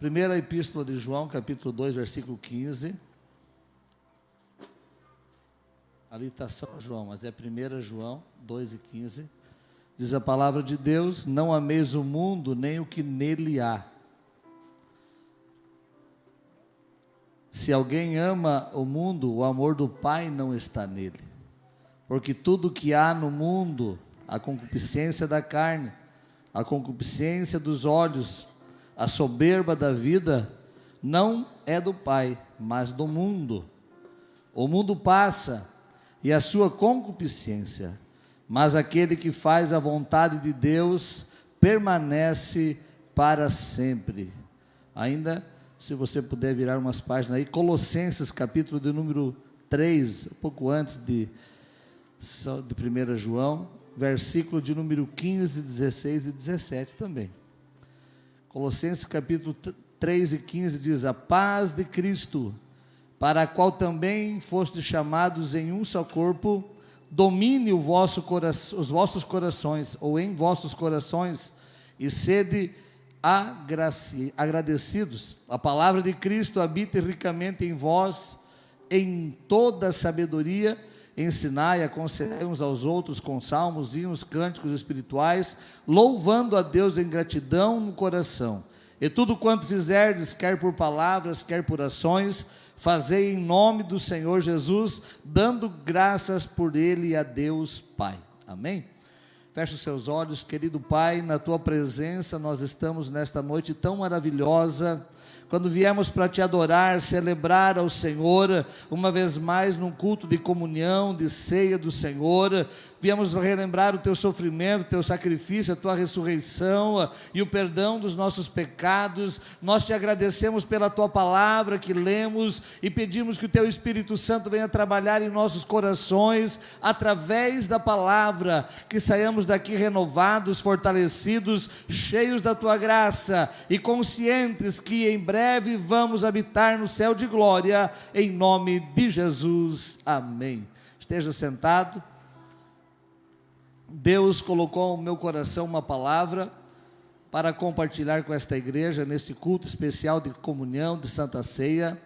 Primeira Epístola de João, capítulo 2, versículo 15. Ali está São João, mas é 1 João 2 e 15. Diz a palavra de Deus: não ameis o mundo, nem o que nele há. Se alguém ama o mundo, o amor do Pai não está nele. Porque tudo que há no mundo, a concupiscência da carne, a concupiscência dos olhos, a soberba da vida, não é do Pai, mas do mundo. O mundo passa e a sua concupiscência, mas aquele que faz a vontade de Deus permanece para sempre. Ainda, se você puder virar umas páginas aí, Colossenses, capítulo de número 3, um pouco antes de 1 João, versículo de número 15, 16 e 17 também. Colossenses capítulo 3 e 15 diz: a paz de Cristo, para a qual também fostes chamados em um só corpo, domine os vossos corações, ou em vossos corações, e sede agradecidos. A palavra de Cristo habite ricamente em vós, em toda sabedoria, ensinai e aconselhai uns aos outros com salmos, hinos, cânticos espirituais, louvando a Deus em gratidão no coração. E tudo quanto fizerdes, quer por palavras, quer por ações, fazei em nome do Senhor Jesus, dando graças por Ele a Deus Pai. Amém? Feche os seus olhos, querido Pai, na Tua presença nós estamos nesta noite tão maravilhosa, quando viemos para Te adorar, celebrar ao Senhor, uma vez mais num culto de comunhão, de ceia do Senhor, viemos relembrar o Teu sofrimento, o Teu sacrifício, a Tua ressurreição e o perdão dos nossos pecados. Nós Te agradecemos pela Tua palavra que lemos e pedimos que o Teu Espírito Santo venha trabalhar em nossos corações, através da palavra, que saiamos daqui renovados, fortalecidos, cheios da Tua graça e conscientes que em breve vamos habitar no céu de glória, em nome de Jesus, amém. Esteja sentado. Deus colocou no meu coração uma palavra para compartilhar com esta igreja, neste culto especial de comunhão, de Santa Ceia,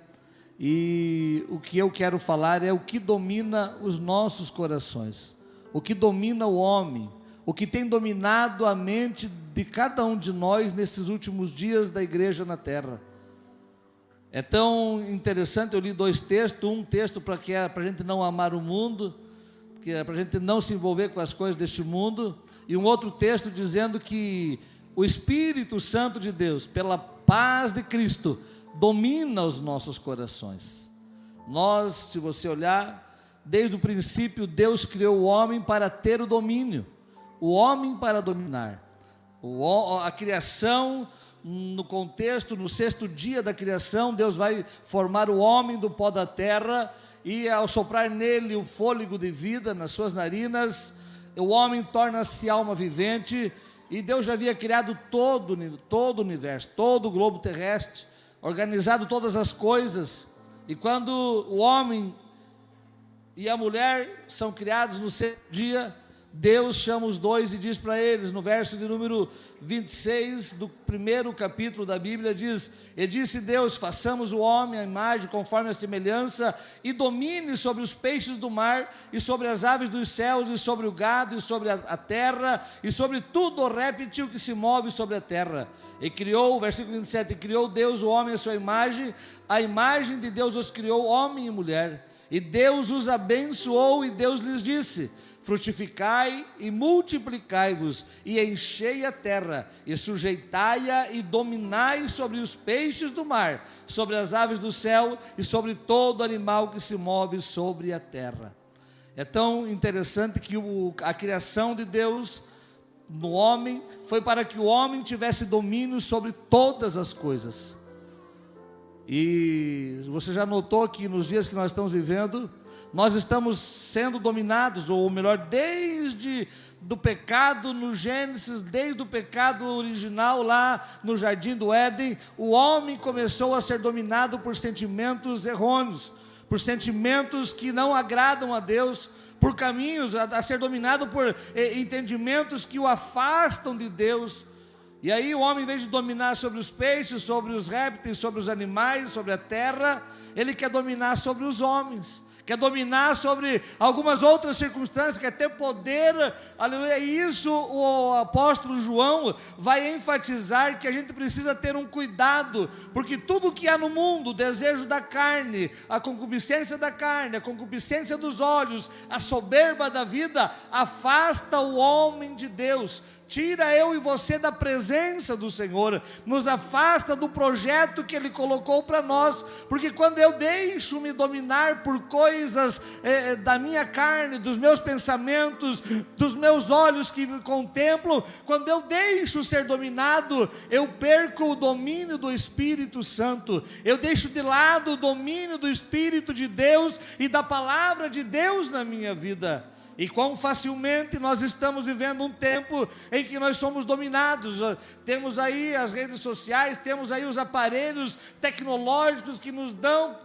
e o que eu quero falar é o que domina os nossos corações, o que domina o homem, o que tem dominado a mente de cada um de nós nesses últimos dias da igreja na terra. É tão interessante, eu li dois textos, um texto para a gente não amar o mundo, que é para a gente não se envolver com as coisas deste mundo, e um outro texto dizendo que o Espírito Santo de Deus, pela paz de Cristo, domina os nossos corações. Nós, se você olhar, desde o princípio Deus criou o homem para ter o domínio, o homem para dominar, a criação. No contexto, no sexto dia da criação, Deus vai formar o homem do pó da terra, e ao soprar nele o fôlego de vida nas suas narinas, o homem torna-se alma vivente, e Deus já havia criado todo o universo, todo o globo terrestre, organizado todas as coisas, e quando o homem e a mulher são criados no sexto dia, Deus chama os dois e diz para eles, no verso de número 26 do primeiro capítulo da Bíblia, diz: e disse Deus, façamos o homem à imagem, conforme a semelhança, e domine sobre os peixes do mar, e sobre as aves dos céus, e sobre o gado, e sobre a terra, e sobre tudo o réptil que se move sobre a terra. E criou, versículo 27, e criou Deus o homem à sua imagem, a imagem de Deus os criou, homem e mulher. E Deus os abençoou, e Deus lhes disse: frutificai e multiplicai-vos, e enchei a terra, e sujeitai-a, e dominai sobre os peixes do mar, sobre as aves do céu, e sobre todo animal que se move sobre a terra. É tão interessante que a criação de Deus no homem foi para que o homem tivesse domínio sobre todas as coisas. E você já notou que nos dias que nós estamos vivendo, nós estamos sendo dominados, ou melhor, desde do pecado no Gênesis, desde o pecado original lá no Jardim do Éden, o homem começou a ser dominado por sentimentos errôneos, por sentimentos que não agradam a Deus, por caminhos a ser dominado por entendimentos que o afastam de Deus. E aí o homem, em vez de dominar sobre os peixes, sobre os répteis, sobre os animais, sobre a terra, ele quer dominar sobre os homens, quer dominar sobre algumas outras circunstâncias, quer ter poder, aleluia. E isso o apóstolo João vai enfatizar que a gente precisa ter um cuidado, porque tudo que há no mundo, o desejo da carne, a concupiscência da carne, a concupiscência dos olhos, a soberba da vida, afasta o homem de Deus, tira eu e você da presença do Senhor, nos afasta do projeto que Ele colocou para nós, porque quando eu deixo me dominar por coisas da minha carne, dos meus pensamentos, dos meus olhos que me contemplam, quando eu deixo ser dominado, eu perco o domínio do Espírito Santo, eu deixo de lado o domínio do Espírito de Deus e da palavra de Deus na minha vida. E quão facilmente nós estamos vivendo um tempo em que nós somos dominados. Temos aí as redes sociais, temos aí os aparelhos tecnológicos que nos dão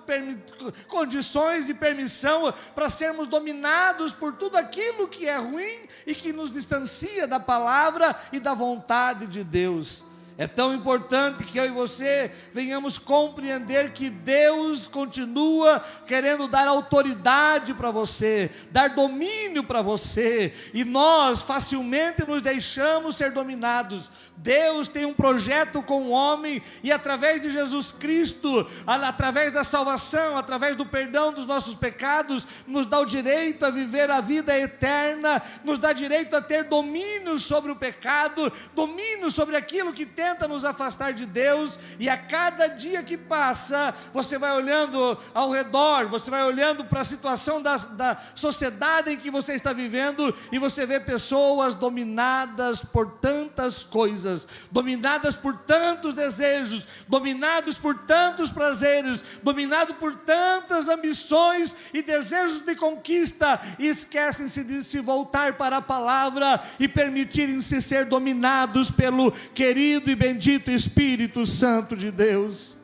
condições e permissão para sermos dominados por tudo aquilo que é ruim e que nos distancia da palavra e da vontade de Deus. É tão importante que eu e você venhamos compreender que Deus continua querendo dar autoridade para você, dar domínio para você, e nós facilmente nos deixamos ser dominados. Deus tem um projeto com o homem, e através de Jesus Cristo, através da salvação, através do perdão dos nossos pecados, nos dá o direito a viver a vida eterna, nos dá direito a ter domínio sobre o pecado, domínio sobre aquilo que tenta nos afastar de Deus. E a cada dia que passa, você vai olhando ao redor, você vai olhando para a situação da sociedade em que você está vivendo, e você vê pessoas dominadas por tantas coisas, dominadas por tantos desejos, dominados por tantos prazeres, dominados por tantas ambições e desejos de conquista, e esquecem-se de se voltar para a palavra e permitirem-se ser dominados pelo querido e bendito Espírito Santo de Deus.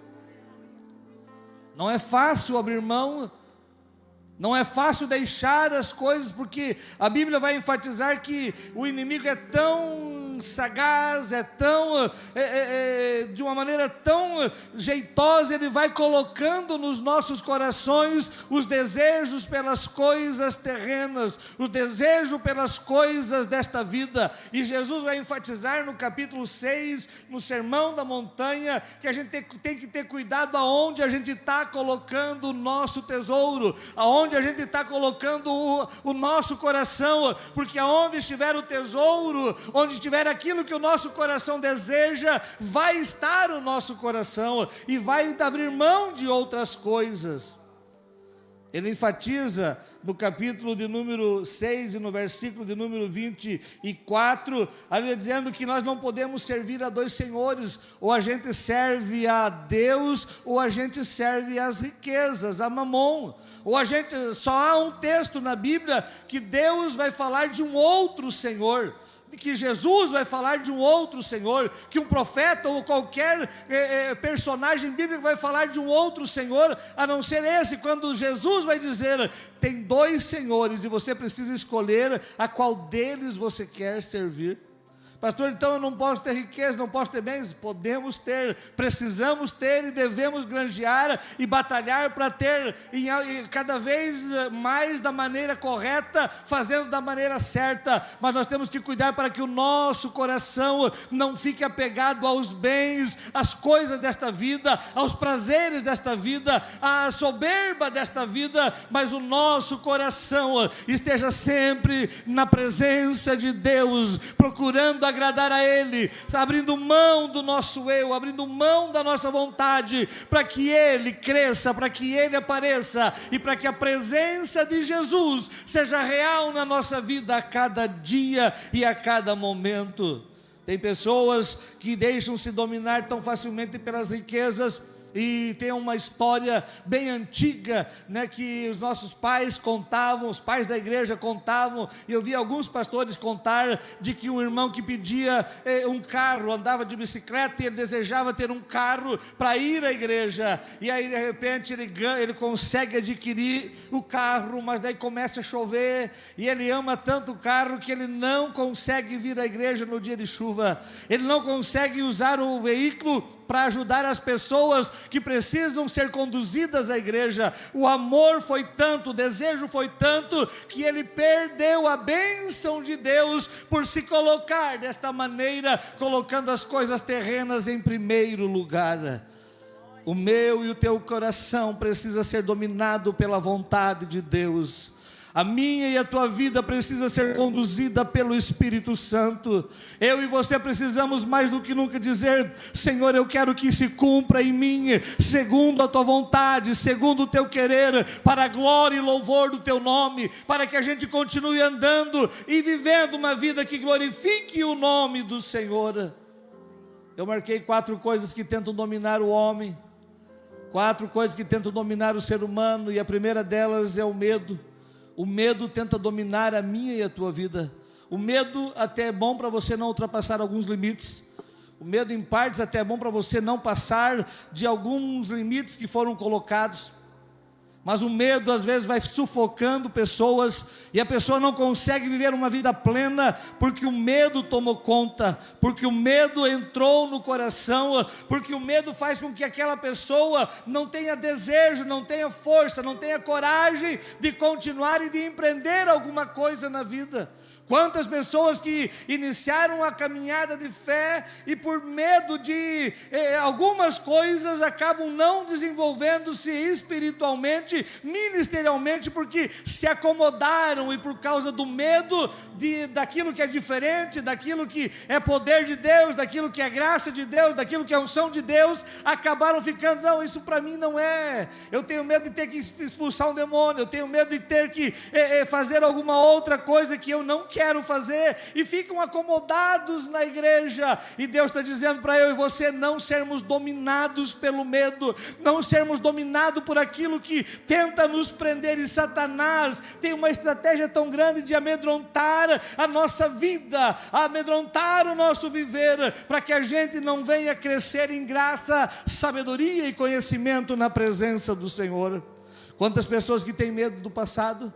Não é fácil abrir mão, não é fácil deixar as coisas, porque a Bíblia vai enfatizar que o inimigo é tão sagaz, é tão, de uma maneira tão jeitosa, ele vai colocando nos nossos corações os desejos pelas coisas terrenas, os desejos pelas coisas desta vida. E Jesus vai enfatizar no capítulo 6, no Sermão da Montanha, que a gente tem que ter cuidado aonde a gente está colocando o nosso tesouro, aonde a gente está colocando o nosso coração, porque aonde estiver o tesouro, onde estiver aquilo que o nosso coração deseja, vai estar o nosso coração, e vai abrir mão de outras coisas. Ele enfatiza no capítulo de número 6 e no versículo de número 24, ali dizendo que nós não podemos servir a dois senhores, ou a gente serve a Deus, ou a gente serve às riquezas, a mamon. Ou a gente, só há um texto na Bíblia que Deus vai falar de um outro Senhor, que Jesus vai falar de um outro Senhor, que um profeta ou qualquer personagem bíblico vai falar de um outro Senhor, a não ser esse, quando Jesus vai dizer, tem dois senhores, e você precisa escolher a qual deles você quer servir. Pastor, então eu não posso ter riqueza, não posso ter bens? Podemos ter, precisamos ter e devemos granjear e batalhar para ter cada vez mais da maneira correta, fazendo da maneira certa, mas nós temos que cuidar para que o nosso coração não fique apegado aos bens, às coisas desta vida, aos prazeres desta vida, à soberba desta vida, mas o nosso coração esteja sempre na presença de Deus, procurando agradar a Ele, abrindo mão do nosso eu, abrindo mão da nossa vontade, para que Ele cresça, para que Ele apareça, e para que a presença de Jesus seja real na nossa vida a cada dia e a cada momento. Tem pessoas que deixam-se dominar tão facilmente pelas riquezas, E tem uma história bem antiga, né, que os nossos pais contavam, os pais da igreja contavam, e eu vi alguns pastores contar de que um irmão que pedia um carro, andava de bicicleta e ele desejava ter um carro para ir à igreja, e aí de repente ele consegue adquirir o carro, mas daí começa a chover, e ele ama tanto o carro que ele não consegue vir à igreja no dia de chuva, ele não consegue usar o veículo para ajudar as pessoas que precisam ser conduzidas à igreja. O amor foi tanto, o desejo foi tanto, que ele perdeu a bênção de Deus por se colocar desta maneira, colocando as coisas terrenas em primeiro lugar. O meu e o teu coração precisa ser dominado pela vontade de Deus. A minha e a tua vida precisa ser conduzida pelo Espírito Santo. Eu e você precisamos mais do que nunca dizer: Senhor, eu quero que se cumpra em mim, segundo a tua vontade, segundo o teu querer, para a glória e louvor do teu nome, para que a gente continue andando e vivendo uma vida que glorifique o nome do Senhor. Eu marquei 4 coisas que tentam dominar o homem, 4 coisas que tentam dominar o ser humano, e a primeira delas é o medo. O medo tenta dominar a minha e a tua vida. O medo até é bom para você não ultrapassar alguns limites. O medo em partes até é bom para você não passar de alguns limites que foram colocados. Mas o medo às vezes vai sufocando pessoas, e a pessoa não consegue viver uma vida plena, porque o medo tomou conta, porque o medo entrou no coração, porque o medo faz com que aquela pessoa não tenha desejo, não tenha força, não tenha coragem de continuar e de empreender alguma coisa na vida. Quantas pessoas que iniciaram a caminhada de fé e por medo de algumas coisas acabam não desenvolvendo-se espiritualmente, ministerialmente, porque se acomodaram, e por causa do medo daquilo que é diferente, daquilo que é poder de Deus, daquilo que é graça de Deus, daquilo que é unção de Deus, acabaram ficando: não, isso para mim não é, eu tenho medo de ter que expulsar um demônio, eu tenho medo de ter que fazer alguma outra coisa que eu não quero fazer, e ficam acomodados na igreja. E Deus está dizendo para eu e você não sermos dominados pelo medo, não sermos dominados por aquilo que tenta nos prender. E Satanás tem uma estratégia tão grande de amedrontar a nossa vida, amedrontar o nosso viver, para que a gente não venha crescer em graça, sabedoria e conhecimento na presença do Senhor. Quantas pessoas que têm medo do passado,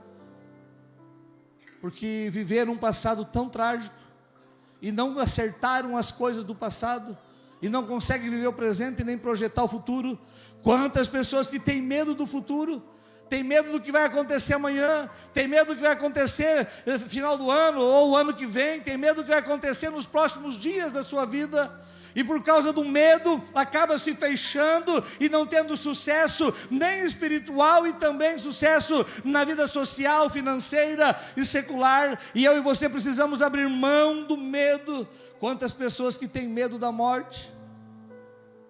porque viveram um passado tão trágico, e não acertaram as coisas do passado, e não conseguem viver o presente e nem projetar o futuro. Quantas pessoas que têm medo do futuro, tem medo do que vai acontecer amanhã, tem medo do que vai acontecer no final do ano, ou o ano que vem, tem medo do que vai acontecer nos próximos dias da sua vida, e por causa do medo, acaba se fechando e não tendo sucesso nem espiritual, e também sucesso na vida social, financeira e secular. E eu e você precisamos abrir mão do medo. Quantas pessoas que têm medo da morte,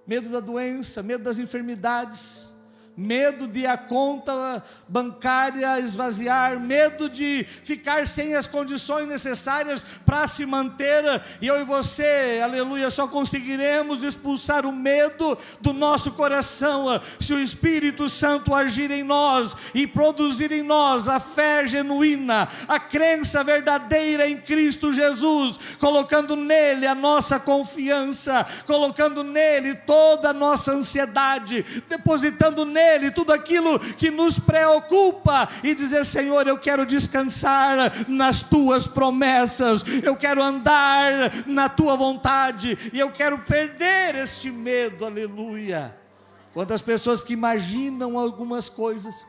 medo da doença, medo das enfermidades, medo de a conta bancária esvaziar, medo de ficar sem as condições necessárias para se manter. E eu e você, aleluia, só conseguiremos expulsar o medo do nosso coração se o Espírito Santo agir em nós e produzir em nós a fé genuína, a crença verdadeira em Cristo Jesus, colocando nele a nossa confiança, colocando nele toda a nossa ansiedade, depositando nele tudo aquilo que nos preocupa, e dizer: Senhor, eu quero descansar nas tuas promessas, eu quero andar na tua vontade, e eu quero perder este medo, aleluia. Quantas pessoas que imaginam algumas coisas,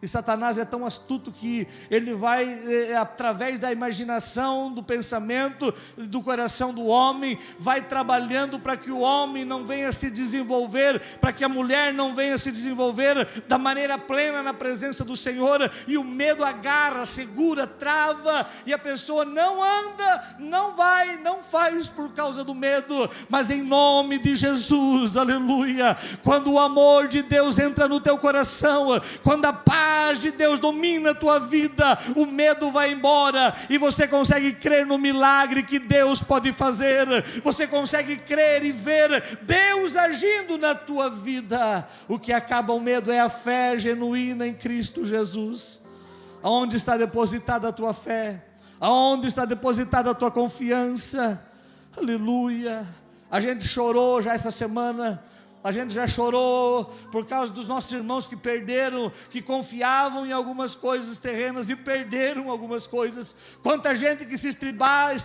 e Satanás é tão astuto que ele vai, através da imaginação, do pensamento, do coração do homem, vai trabalhando para que o homem não venha se desenvolver, para que a mulher não venha se desenvolver da maneira plena na presença do Senhor, e o medo agarra, segura, trava, e a pessoa não anda, não vai, não faz por causa do medo. Mas em nome de Jesus, aleluia, quando o amor de Deus entra no teu coração, quando a paz paz de Deus domina a tua vida, o medo vai embora e você consegue crer no milagre que Deus pode fazer. Você consegue crer e ver Deus agindo na tua vida. O que acaba o medo é a fé genuína em Cristo Jesus. Aonde está depositada a tua fé? Aonde está depositada a tua confiança? Aleluia. A gente chorou já essa semana. A gente já chorou por causa dos nossos irmãos que perderam, que confiavam em algumas coisas terrenas e perderam algumas coisas. Quanta gente que se estribava,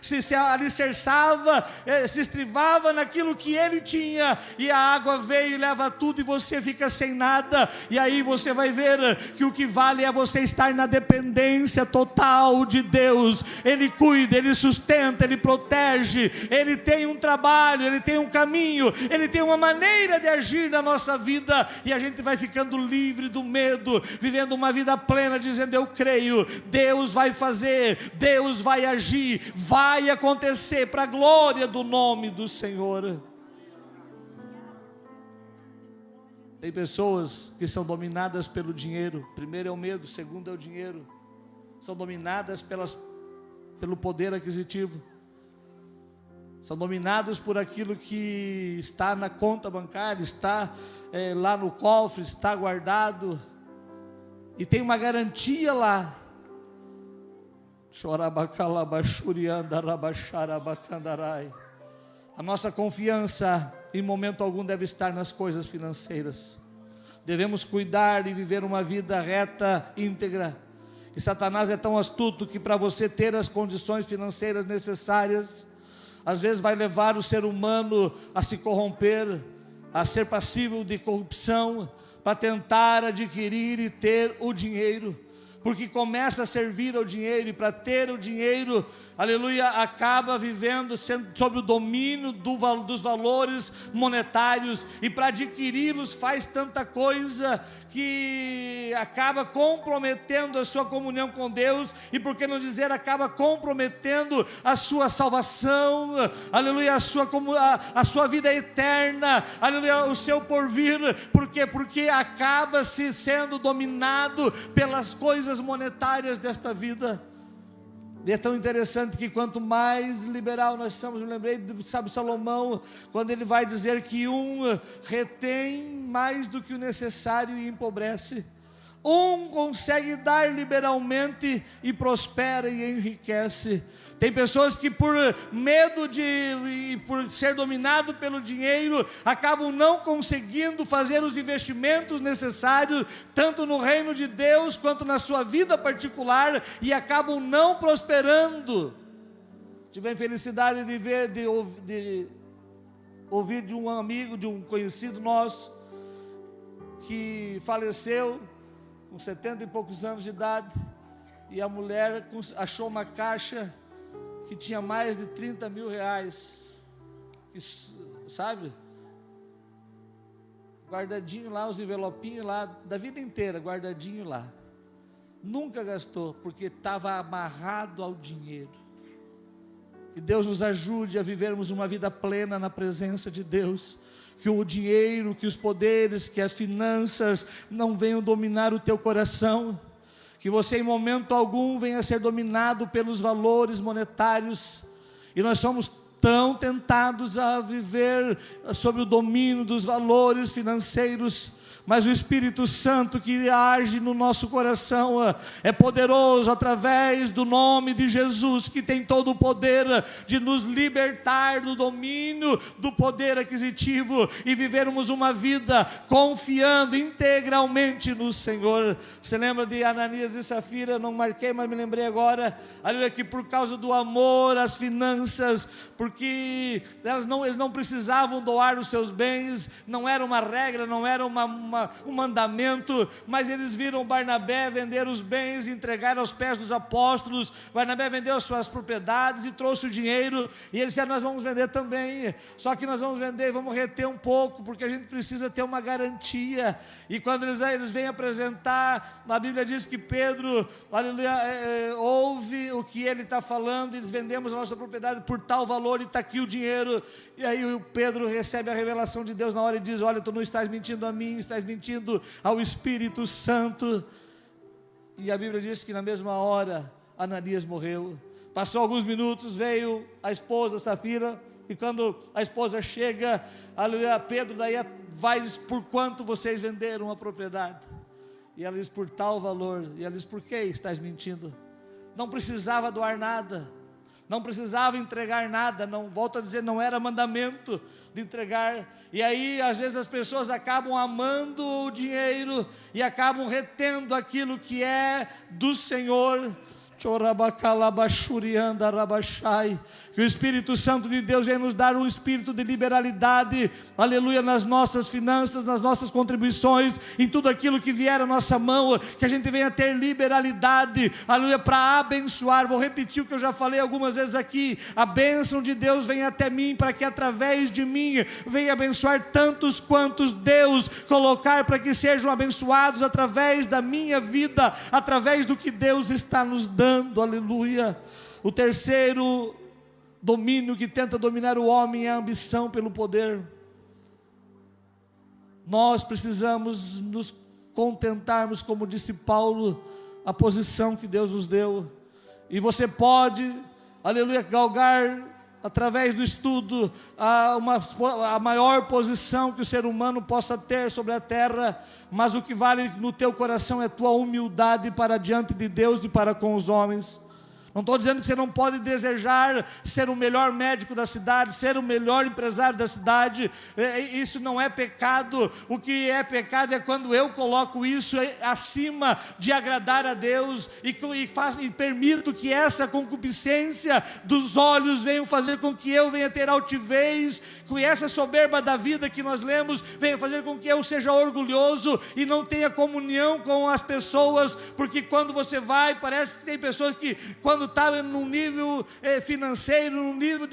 se alicerçava, se estribava naquilo que ele tinha, e a água veio e leva tudo e você fica sem nada. E aí você vai ver que o que vale é você estar na dependência total de Deus. Ele cuida, Ele sustenta, Ele protege, Ele tem um trabalho, Ele tem um caminho, Ele tem uma maneira de agir na nossa vida, e a gente vai ficando livre do medo, vivendo uma vida plena, dizendo: eu creio, Deus vai fazer, Deus vai agir, vai acontecer, para a glória do nome do Senhor. Tem pessoas que são dominadas pelo dinheiro. Primeiro é o medo, segundo é o dinheiro. São dominadas pelo poder aquisitivo. São dominados por aquilo que está na conta bancária, está lá no cofre, está guardado, e tem uma garantia lá. A nossa confiança em momento algum deve estar nas coisas financeiras. Devemos cuidar e viver uma vida reta, íntegra. E Satanás é tão astuto que, para você ter as condições financeiras necessárias, às vezes vai levar o ser humano a se corromper, a ser passível de corrupção, para tentar adquirir e ter o dinheiro, porque começa a servir ao dinheiro, e para ter o dinheiro, aleluia, acaba vivendo sob o domínio dos valores monetários, e para adquiri-los faz tanta coisa que acaba comprometendo a sua comunhão com Deus, e por que não dizer, acaba comprometendo a sua salvação, aleluia, a sua vida eterna, aleluia, o seu porvir. Por quê? Porque acaba se sendo dominado pelas coisas monetárias desta vida. E é tão interessante que quanto mais liberal nós somos, me lembrei de Salomão, quando ele vai dizer que um retém mais do que o necessário e empobrece. Um consegue dar liberalmente e prospera e enriquece. Tem pessoas que, por medo e por ser dominado pelo dinheiro, acabam não conseguindo fazer os investimentos necessários, tanto no reino de Deus quanto na sua vida particular, e acabam não prosperando. Tive a infelicidade de ouvir de um amigo, de um conhecido nosso, que faleceu com 70 e poucos anos de idade, e a mulher achou uma caixa que tinha mais de 30 mil reais, sabe, guardadinho lá, os envelopinhos lá, da vida inteira, guardadinho lá, nunca gastou, porque estava amarrado ao dinheiro. Que Deus nos ajude a vivermos uma vida plena na presença de Deus, que o dinheiro, que os poderes, que as finanças não venham dominar o teu coração, que você em momento algum venha a ser dominado pelos valores monetários. E nós somos tão tentados a viver sob o domínio dos valores financeiros, mas o Espírito Santo que age no nosso coração é poderoso através do nome de Jesus, que tem todo o poder de nos libertar do domínio do poder aquisitivo e vivermos uma vida confiando integralmente no Senhor. Você lembra de Ananias e Safira? Não marquei, mas me lembrei agora. Aliás, que por causa do amor às finanças, porque eles não precisavam doar os seus bens, não era uma regra, não era um mandamento, mas eles viram Barnabé vender os bens e entregar aos pés dos apóstolos. Barnabé vendeu as suas propriedades e trouxe o dinheiro, e eles disseram: nós vamos vender também, só que nós vamos vender e vamos reter um pouco, porque a gente precisa ter uma garantia. E quando eles vêm apresentar, a Bíblia diz que Pedro, aleluia, ouve o que ele está falando, e eles vendemos a nossa propriedade por tal valor, Senhor, e está aqui o dinheiro. E aí o Pedro recebe a revelação de Deus na hora e diz: olha, tu não estás mentindo a mim, estás mentindo ao Espírito Santo. E a Bíblia diz que na mesma hora Ananias morreu. Passou alguns minutos, veio a esposa Safira, e quando a esposa chega, aleluia, Pedro daí vai e diz: por quanto vocês venderam a propriedade? E ela diz: por tal valor. E ela diz: por que estás mentindo? Não precisava doar nada, não precisava entregar nada, não, volto a dizer, não era mandamento de entregar. E aí às vezes as pessoas acabam amando o dinheiro e acabam retendo aquilo que é do Senhor. Que o Espírito Santo de Deus venha nos dar um espírito de liberalidade, aleluia, nas nossas finanças, nas nossas contribuições, em tudo aquilo que vier à nossa mão, que a gente venha ter liberalidade, aleluia, para abençoar. Vou repetir o que eu já falei algumas vezes aqui: a bênção de Deus vem até mim, para que através de mim venha abençoar tantos quantos Deus colocar para que sejam abençoados através da minha vida, através do que Deus está nos dando. Aleluia. O terceiro domínio que tenta dominar o homem é a ambição pelo poder. Nós precisamos nos contentarmos, como disse Paulo, a posição que Deus nos deu. E você pode, aleluia, galgar através do estudo a maior posição que o ser humano possa ter sobre a terra, mas o que vale no teu coração é tua humildade para diante de Deus e para com os homens. Não estou dizendo que você não pode desejar ser o melhor médico da cidade, ser o melhor empresário da cidade. Isso não é pecado. O que é pecado é quando eu coloco isso acima de agradar a Deus e permito que essa concupiscência dos olhos venha fazer com que eu venha ter altivez, que essa soberba da vida que nós lemos venha fazer com que eu seja orgulhoso e não tenha comunhão com as pessoas, porque quando você vai, parece que tem pessoas que quando está num nível financeiro, num nível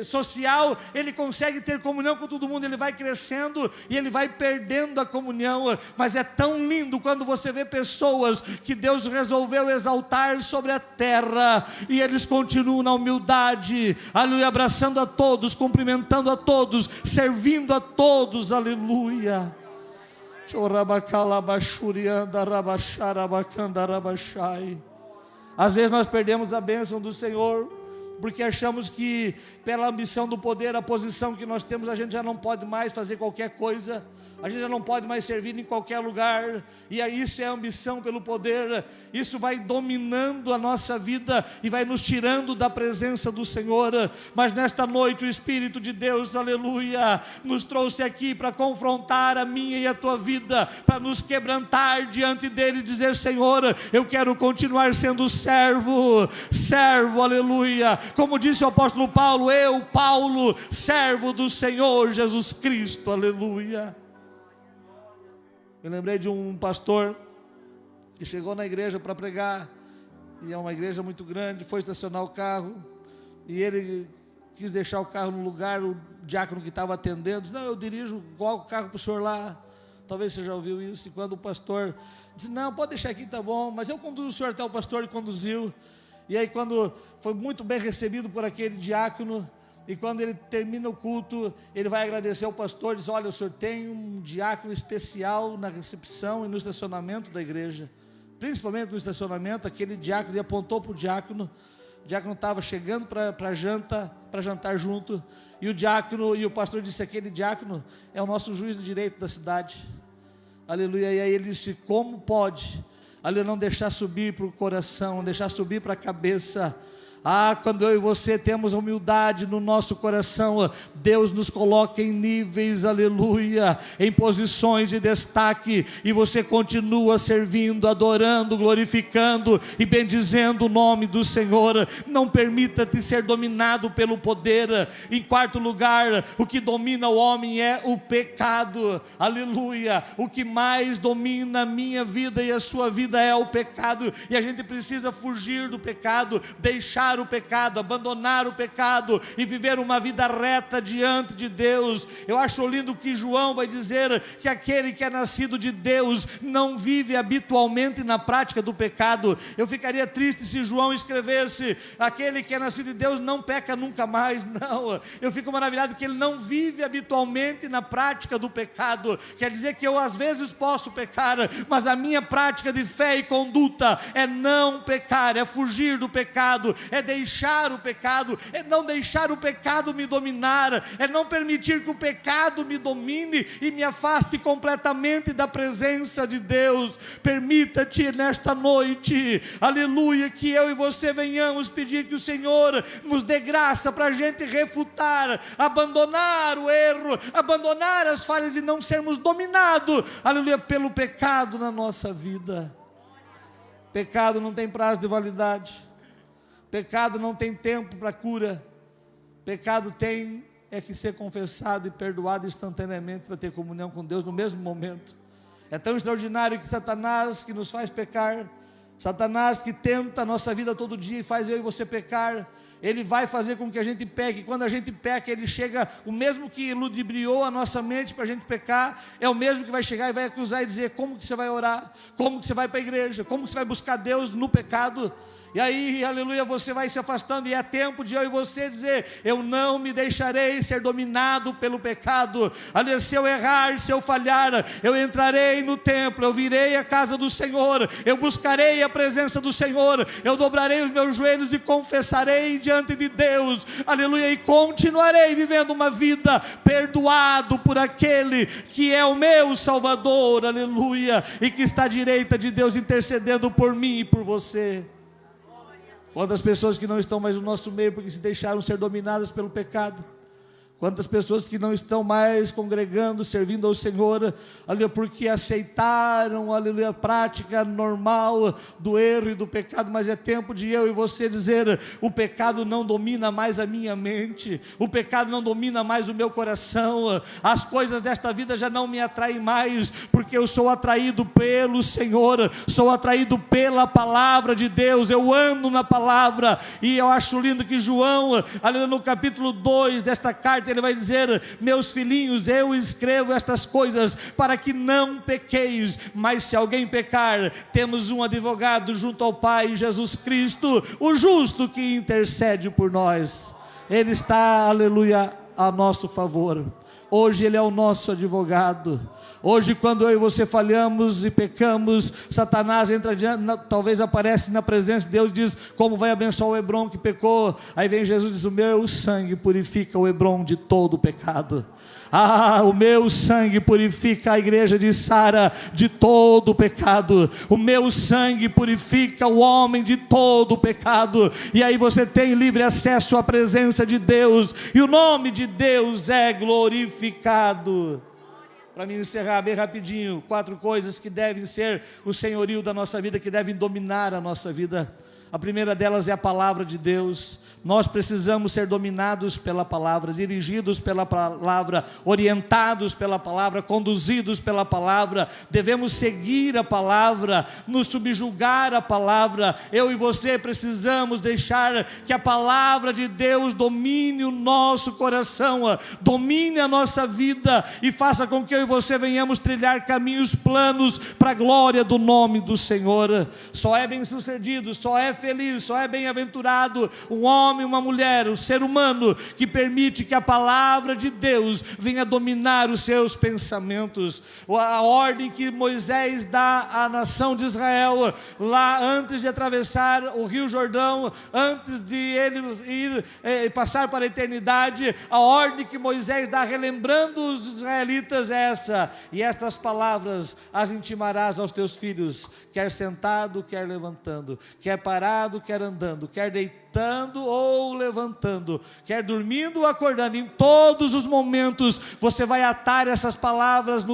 social, ele consegue ter comunhão com todo mundo, ele vai crescendo e ele vai perdendo a comunhão. Mas é tão lindo quando você vê pessoas que Deus resolveu exaltar sobre a terra, e eles continuam na humildade, aleluia, abraçando a todos, cumprimentando a todos, servindo a todos, aleluia. Às vezes nós perdemos a bênção do Senhor, porque achamos que pela ambição do poder, a posição que nós temos, a gente já não pode mais fazer qualquer coisa, a gente já não pode mais servir em qualquer lugar, e isso é ambição pelo poder. Isso vai dominando a nossa vida e vai nos tirando da presença do Senhor. Mas nesta noite o Espírito de Deus, aleluia, nos trouxe aqui para confrontar a minha e a tua vida, para nos quebrantar diante dele e dizer: Senhor, eu quero continuar sendo servo, aleluia, como disse o apóstolo Paulo: eu, Paulo, servo do Senhor Jesus Cristo, aleluia. Me lembrei de um pastor que chegou na igreja para pregar, e é uma igreja muito grande, foi estacionar o carro, e ele quis deixar o carro no lugar. O diácono que estava atendendo disse: não, eu dirijo, coloco o carro para o senhor lá. Talvez você já ouviu isso. E quando o pastor disse: não, pode deixar aqui, tá bom, mas eu conduzo o senhor até o pastor. E conduziu. E aí, quando foi muito bem recebido por aquele diácono, e quando ele termina o culto, ele vai agradecer ao pastor, diz: olha, o senhor tem um diácono especial na recepção e no estacionamento da igreja, principalmente no estacionamento. Aquele diácono, ele apontou para o diácono estava chegando para jantar junto, e o pastor disse: aquele diácono é o nosso juiz de direito da cidade, aleluia. E aí ele disse: como pode, aleluia, não deixar subir para o coração, não deixar subir para a cabeça? Quando eu e você temos humildade no nosso coração, Deus nos coloca em níveis, aleluia, em posições de destaque, e você continua servindo, adorando, glorificando e bendizendo o nome do Senhor. Não permita-te ser dominado pelo poder. Em quarto lugar, o que domina o homem é o pecado, aleluia. O que mais domina a minha vida e a sua vida é o pecado, e a gente precisa fugir do pecado, deixar deixar o pecado, abandonar o pecado e viver uma vida reta diante de Deus. Eu acho lindo que João vai dizer que aquele que é nascido de Deus não vive habitualmente na prática do pecado. Eu ficaria triste se João escrevesse: aquele que é nascido de Deus não peca nunca mais. Não, eu fico maravilhado que ele não vive habitualmente na prática do pecado. Quer dizer que eu às vezes posso pecar, mas a minha prática de fé e conduta é não pecar, é fugir do pecado, é deixar o pecado, é não deixar o pecado me dominar, é não permitir que o pecado me domine e me afaste completamente da presença de Deus. Permita-te nesta noite, aleluia, que eu e você venhamos pedir que o Senhor nos dê graça para a gente refutar, abandonar o erro, abandonar as falhas e não sermos dominados, aleluia, pelo pecado na nossa vida. Pecado não tem prazo de validade, pecado não tem tempo para cura, pecado tem que ser confessado e perdoado instantaneamente para ter comunhão com Deus no mesmo momento. É tão extraordinário que Satanás, que nos faz pecar, Satanás que tenta a nossa vida todo dia e faz eu e você pecar, ele vai fazer com que a gente peque. Quando a gente peca, ele chega, o mesmo que ludibriou a nossa mente para a gente pecar, é o mesmo que vai chegar e vai acusar e dizer: como que você vai orar? Como que você vai para a igreja? Como que você vai buscar Deus no pecado? E aí, aleluia, você vai se afastando, e é tempo de eu e você dizer: eu não me deixarei ser dominado pelo pecado. Aleluia, se eu errar, se eu falhar, eu entrarei no templo, eu virei à casa do Senhor, eu buscarei a presença do Senhor, eu dobrarei os meus joelhos e confessarei diante de Deus, aleluia, e continuarei vivendo uma vida perdoado por aquele que é o meu Salvador, aleluia, e que está à direita de Deus intercedendo por mim e por você. Quantas pessoas que não estão mais no nosso meio porque se deixaram ser dominadas pelo pecado. Quantas pessoas que não estão mais congregando, servindo ao Senhor, aleluia, porque aceitaram, aleluia, a prática normal do erro e do pecado. Mas é tempo de eu e você dizer: o pecado não domina mais a minha mente, o pecado não domina mais o meu coração, as coisas desta vida já não me atraem mais, porque eu sou atraído pelo Senhor, sou atraído pela palavra de Deus, eu ando na palavra. E eu acho lindo que João, aleluia, no capítulo 2 desta carta, ele vai dizer: meus filhinhos, eu escrevo estas coisas para que não pequeis, mas se alguém pecar, temos um advogado junto ao Pai, Jesus Cristo, o justo, que intercede por nós. Ele está, aleluia, a nosso favor. Hoje Ele é o nosso advogado. Hoje, quando eu e você falhamos e pecamos, Satanás entra diante, talvez aparece na presença de Deus e diz: como vai abençoar o Hebron que pecou? Aí vem Jesus e diz: o meu sangue purifica o Hebron de todo o pecado. O meu sangue purifica a igreja de Sara de todo o pecado. O meu sangue purifica o homem de todo o pecado. E aí você tem livre acesso à presença de Deus, e o nome de Deus é glorificado. Para me encerrar bem rapidinho, 4 coisas que devem ser o senhorio da nossa vida, que devem dominar a nossa vida. A primeira delas é a palavra de Deus. Nós precisamos ser dominados pela palavra, dirigidos pela palavra, orientados pela palavra, conduzidos pela palavra. Devemos seguir a palavra, nos subjugar à palavra. Eu e você precisamos deixar que a palavra de Deus domine o nosso coração, domine a nossa vida e faça com que eu e você venhamos trilhar caminhos planos para a glória do nome do Senhor. Só é bem sucedido, só é feliz, só é bem-aventurado um homem, uma mulher, um ser humano que permite que a palavra de Deus venha dominar os seus pensamentos. A ordem que Moisés dá à nação de Israel, lá antes de atravessar o rio Jordão, antes de ele ir passar para a eternidade, a ordem que Moisés dá relembrando os israelitas é essa: e estas palavras as intimarás aos teus filhos, quer sentado, quer levantando, quer parado, quer andando, quer deitando ou levantando, quer dormindo ou acordando. Em todos os momentos você vai atar essas palavras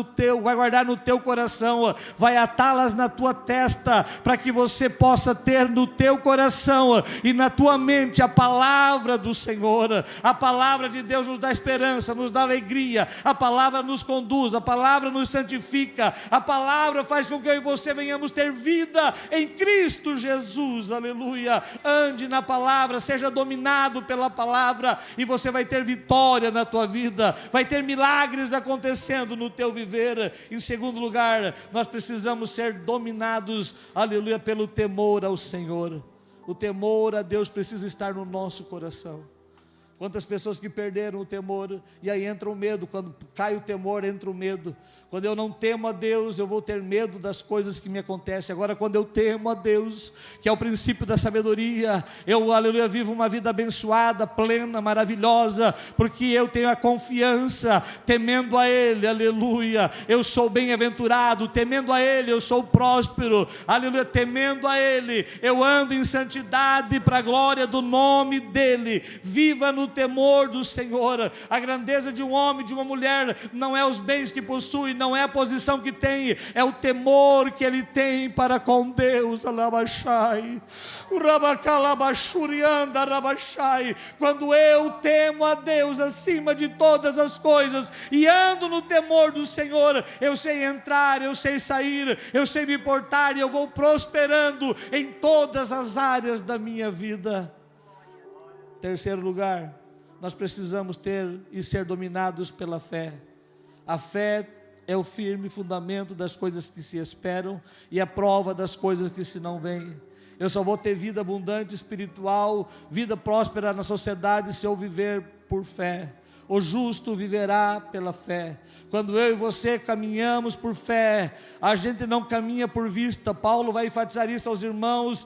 vai guardar no teu coração, vai atá-las na tua testa, para que você possa ter no teu coração e na tua mente a palavra do Senhor. A palavra de Deus nos dá esperança, nos dá alegria, a palavra nos conduz, a palavra nos santifica, a palavra faz com que eu e você venhamos ter vida em Cristo Jesus, aleluia. Ande na palavra palavra, seja dominado pela palavra, e você vai ter vitória na tua vida, vai ter milagres acontecendo no teu viver. Em segundo lugar, nós precisamos ser dominados, aleluia, pelo temor ao Senhor. O temor a Deus precisa estar no nosso coração. Quantas pessoas que perderam o temor, e aí entra o medo. Quando cai o temor, entra o medo. Quando eu não temo a Deus, eu vou ter medo das coisas que me acontecem. Agora, quando eu temo a Deus, que é o princípio da sabedoria, eu, aleluia, vivo uma vida abençoada, plena, maravilhosa, porque eu tenho a confiança, temendo a Ele, aleluia, eu sou bem-aventurado, temendo a Ele, eu sou próspero, aleluia, temendo a Ele, eu ando em santidade para a glória do nome dEle. Viva no temor do Senhor. A grandeza de um homem, de uma mulher, não é os bens que possui, não é a posição que tem, é o temor que ele tem para com Deus. Quando eu temo a Deus acima de todas as coisas e ando no temor do Senhor, eu sei entrar, eu sei sair, eu sei me portar, e eu vou prosperando em todas as áreas da minha vida. Terceiro lugar, nós precisamos ter e ser dominados pela fé. A fé é o firme fundamento das coisas que se esperam e a prova das coisas que se não veem. Eu só vou ter vida abundante, espiritual, vida próspera na sociedade se eu viver por fé. O justo viverá pela fé. Quando eu e você caminhamos por fé, a gente não caminha por vista. Paulo vai enfatizar isso aos irmãos,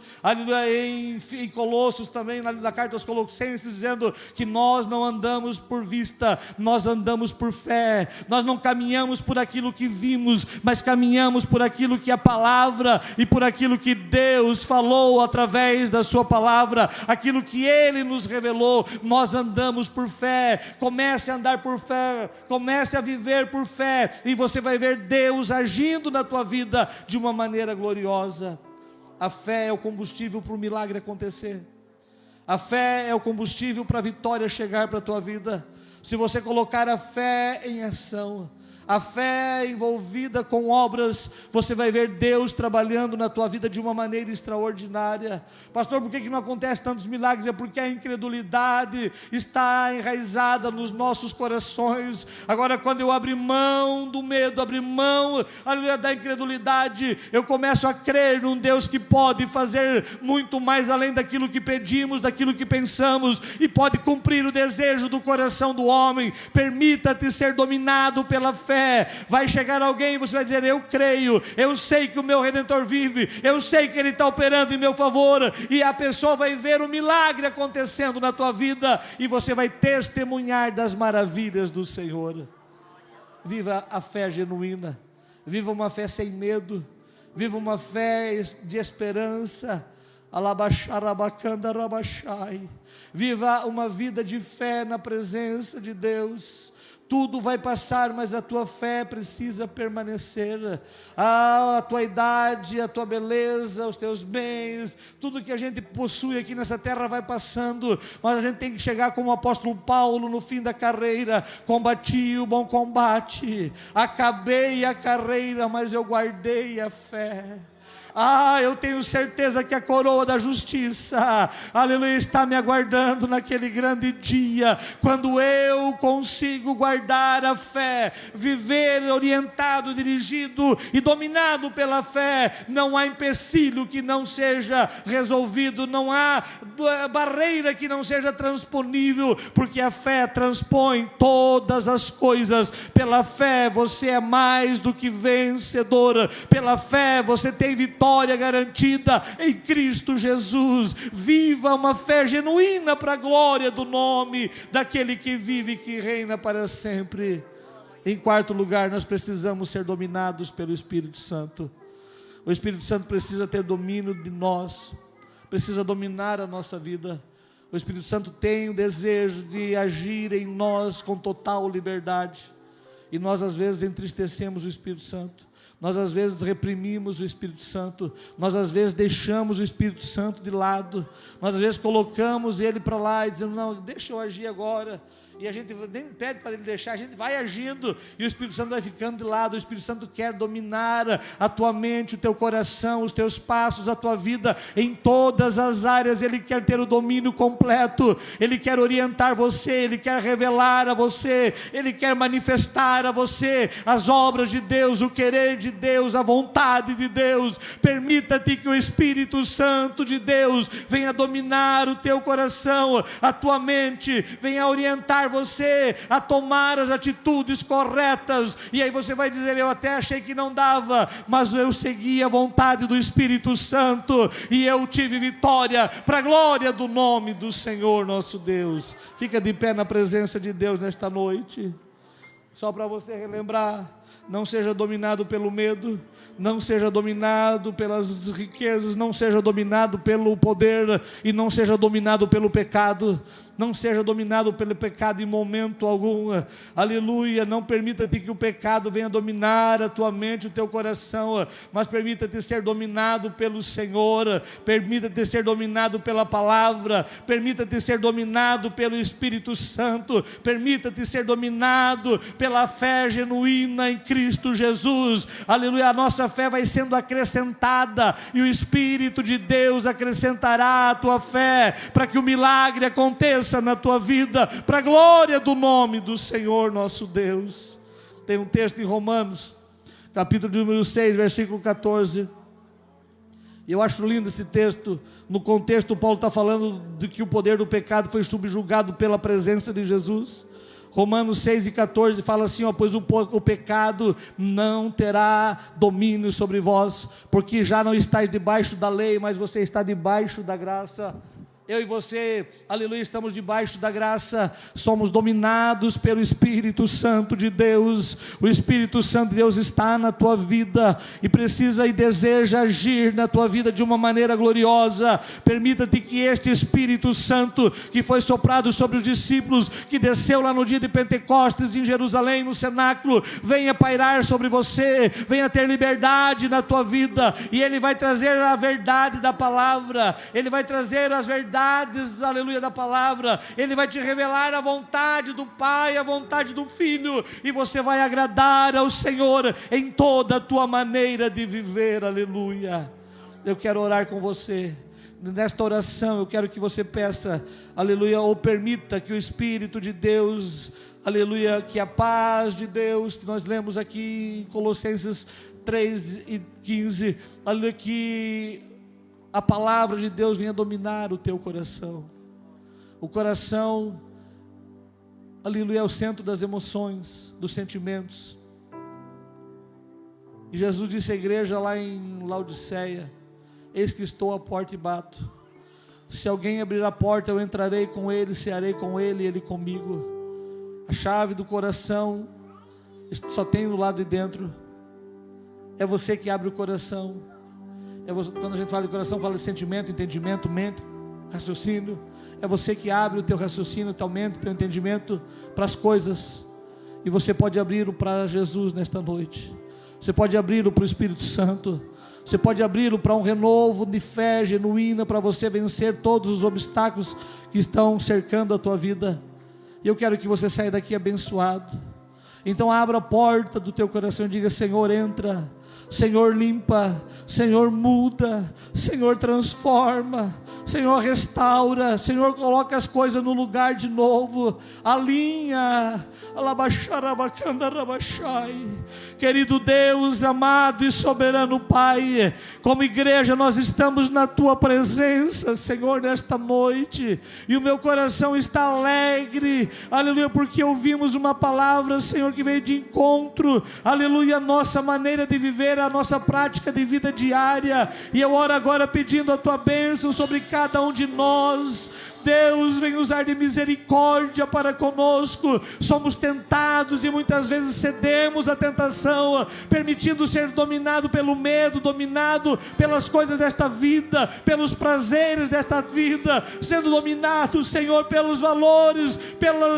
em Colossos também, na carta aos Colossenses, dizendo que nós não andamos por vista, nós andamos por fé. Nós não caminhamos por aquilo que vimos, mas caminhamos por aquilo que a palavra e por aquilo que Deus falou através da sua palavra, aquilo que Ele nos revelou. Nós andamos por fé. Comece a andar por fé, comece a viver por fé, e você vai ver Deus agindo na tua vida de uma maneira gloriosa. A fé é o combustível para o milagre acontecer. A fé é o combustível para a vitória chegar para a tua vida. Se você colocar a fé em ação, a fé envolvida com obras, você vai ver Deus trabalhando na tua vida de uma maneira extraordinária. Pastor, por que não acontece tantos milagres? É porque a incredulidade está enraizada nos nossos corações. Agora, quando eu abrir mão do medo, abrir mão, aleluia, da incredulidade, eu começo a crer num Deus que pode fazer muito mais além daquilo que pedimos, daquilo que pensamos, e pode cumprir o desejo do coração do homem. Permita-te ser dominado pela fé. Vai chegar alguém e você vai dizer: eu creio, eu sei que o meu Redentor vive, eu sei que Ele está operando em meu favor, e a pessoa vai ver o milagre acontecendo na tua vida, e você vai testemunhar das maravilhas do Senhor. Viva a fé genuína, viva uma fé sem medo, viva uma fé de esperança. Viva uma vida de fé na presença de Deus. Tudo vai passar, mas a tua fé precisa permanecer. A tua idade, a tua beleza, os teus bens, tudo que a gente possui aqui nessa terra vai passando, mas a gente tem que chegar como o apóstolo Paulo no fim da carreira: combati o bom combate, acabei a carreira, mas eu guardei a fé. Eu tenho certeza que a coroa da justiça, aleluia, está me aguardando naquele grande dia, quando eu consigo guardar a fé, viver orientado, dirigido e dominado pela fé. Não há empecilho que não seja resolvido, não há barreira que não seja transponível, porque a fé transpõe todas as coisas. Pela fé você é mais do que vencedor, pela fé você tem vitória garantida em Cristo Jesus. Viva uma fé genuína para a glória do nome daquele que vive e que reina para sempre. Em quarto lugar, nós precisamos ser dominados pelo Espírito Santo. O Espírito Santo precisa ter domínio de nós, precisa dominar a nossa vida. O Espírito Santo tem o desejo de agir em nós com total liberdade, e nós às vezes entristecemos o Espírito Santo. Nós às vezes reprimimos o Espírito Santo, nós às vezes deixamos o Espírito Santo de lado, nós às vezes colocamos ele para lá e dizemos: não, deixa eu agir agora. e a gente nem pede para ele deixar, a gente vai agindo, e o Espírito Santo vai ficando de lado. O Espírito Santo quer dominar a tua mente, o teu coração, os teus passos, a tua vida, em todas as áreas. Ele quer ter o domínio completo, Ele quer orientar você, Ele quer revelar a você, Ele quer manifestar a você as obras de Deus, o querer de Deus, a vontade de Deus. Permita-te que o Espírito Santo de Deus venha dominar o teu coração, a tua mente, venha orientar você a tomar as atitudes corretas. E aí você vai dizer: eu até achei que não dava, mas eu segui a vontade do Espírito Santo e eu tive vitória, para a glória do nome do Senhor nosso Deus. Fica de pé na presença de Deus nesta noite, só para você relembrar. Não seja dominado pelo medo, não seja dominado pelas riquezas, não seja dominado pelo poder e não seja dominado pelo pecado. Não seja dominado pelo pecado em momento algum, aleluia. Não permita-te que o pecado venha dominar a tua mente, o teu coração, mas permita-te ser dominado pelo Senhor, permita-te ser dominado pela palavra, permita-te ser dominado pelo Espírito Santo, permita-te ser dominado pela fé genuína em Cristo Jesus, aleluia. A nossa fé vai sendo acrescentada e o Espírito de Deus acrescentará a tua fé, para que o milagre aconteça na tua vida, para a glória do nome do Senhor nosso Deus. Tem um texto em Romanos, capítulo número 6, versículo 14, e eu acho lindo esse texto. No contexto, Paulo está falando de que o poder do pecado foi subjugado pela presença de Jesus. Romanos 6 e 14 fala assim, pois o pecado não terá domínio sobre vós, porque já não estáis debaixo da lei, mas você está debaixo da graça. Eu e você, aleluia, estamos debaixo da graça, somos dominados pelo Espírito Santo de Deus. O Espírito Santo de Deus está na tua vida e precisa e deseja agir na tua vida de uma maneira gloriosa. Permita-te que este Espírito Santo, que foi soprado sobre os discípulos, que desceu lá no dia de Pentecostes em Jerusalém, no cenáculo, venha pairar sobre você, venha ter liberdade na tua vida, e Ele vai trazer a verdade da palavra, Ele vai trazer as verdades, aleluia, da palavra. Ele vai te revelar a vontade do Pai, a vontade do Filho, e você vai agradar ao Senhor em toda a tua maneira de viver, aleluia. Eu quero orar com você. Nesta oração eu quero que você peça, aleluia, ou permita que o Espírito de Deus, aleluia, que a paz de Deus, que nós lemos aqui em Colossenses 3:15, aleluia, que a palavra de Deus venha dominar o teu coração. O coração, aleluia, é o centro das emoções, dos sentimentos. E Jesus disse à igreja lá em Laodiceia: eis que estou à porta e bato. Se alguém abrir a porta, eu entrarei com ele, cearei com ele e ele comigo. A chave do coração só tem do lado de dentro. É você que abre o coração. Quando a gente fala de coração, fala de sentimento, entendimento, mente, raciocínio. É você que abre o teu raciocínio, tua mente, teu entendimento para as coisas. E você pode abri-lo para Jesus nesta noite. Você pode abri-lo para o Espírito Santo. Você pode abri-lo para um renovo de fé genuína, para você vencer todos os obstáculos que estão cercando a tua vida. E eu quero que você saia daqui abençoado. Então abra a porta do teu coração e diga: Senhor, entra. Senhor, limpa, Senhor, muda, Senhor, transforma, Senhor, restaura, Senhor, coloca as coisas no lugar de novo, alinha. Querido Deus, amado e soberano Pai, como igreja nós estamos na tua presença, Senhor, nesta noite, e o meu coração está alegre, aleluia, porque ouvimos uma palavra, Senhor, que veio de encontro, aleluia, a nossa maneira de viver, a nossa prática de vida diária. E eu oro agora pedindo a tua bênção sobre cada um de nós. Deus, vem usar de misericórdia para conosco. Somos tentados e muitas vezes cedemos à tentação, permitindo ser dominado pelo medo, dominado pelas coisas desta vida, pelos prazeres desta vida, sendo dominado, Senhor, pelos valores,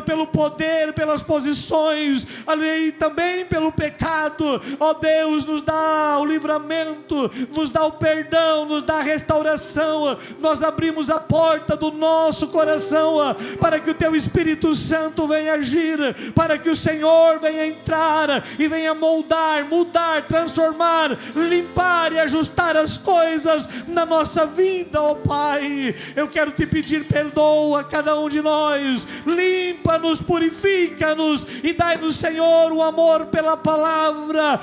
pelo poder, pelas posições, e também pelo pecado. Ó Deus, nos dá o livramento, nos dá o perdão, nos dá a restauração. Nós abrimos a porta do nosso nosso coração, para que o Teu Espírito Santo venha agir, para que o Senhor venha entrar e venha moldar, mudar, transformar, limpar e ajustar as coisas na nossa vida, ó Pai. Eu quero Te pedir, perdoa cada um de nós, limpa-nos, purifica-nos e dai-nos, Senhor, um amor pela palavra,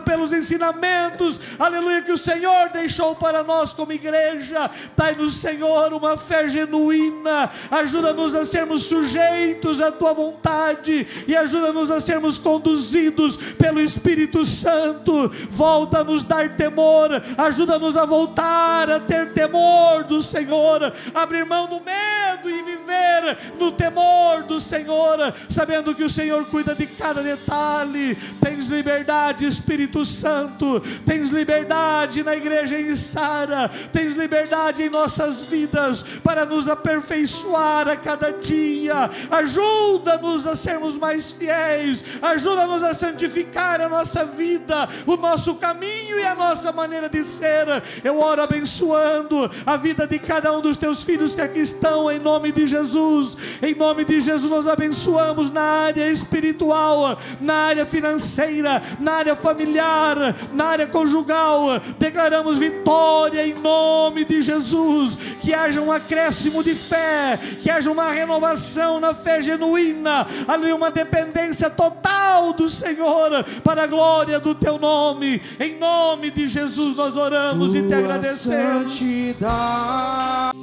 pelos ensinamentos, aleluia, que o Senhor deixou para nós como igreja. Dai-nos, Senhor, uma fé genuína, ajuda-nos a sermos sujeitos à Tua vontade e ajuda-nos a sermos conduzidos pelo Espírito Santo. Volta a nos dar temor, ajuda-nos a voltar a ter temor do Senhor, abrir mão do medo e viver no temor do Senhor, sabendo que o Senhor cuida de cada detalhe. Tens liberdade, Espírito Santo, tens liberdade na igreja em Sara, tens liberdade em nossas vidas para nos aperfeiçoar a cada dia. Ajuda-nos a sermos mais fiéis, ajuda-nos a santificar a nossa vida, o nosso caminho e a nossa maneira de ser. Eu oro abençoando a vida de cada um dos Teus filhos que aqui estão, em nome de Jesus. Em nome de Jesus nós abençoamos na área espiritual, na área financeira, na área familiar, na área conjugal. Declaramos vitória em nome de Jesus. Que haja um acréscimo de fé, que haja uma renovação na fé genuína, ali uma dependência total do Senhor, para a glória do Teu nome. Em nome de Jesus nós oramos e Te agradecemos. Santidade.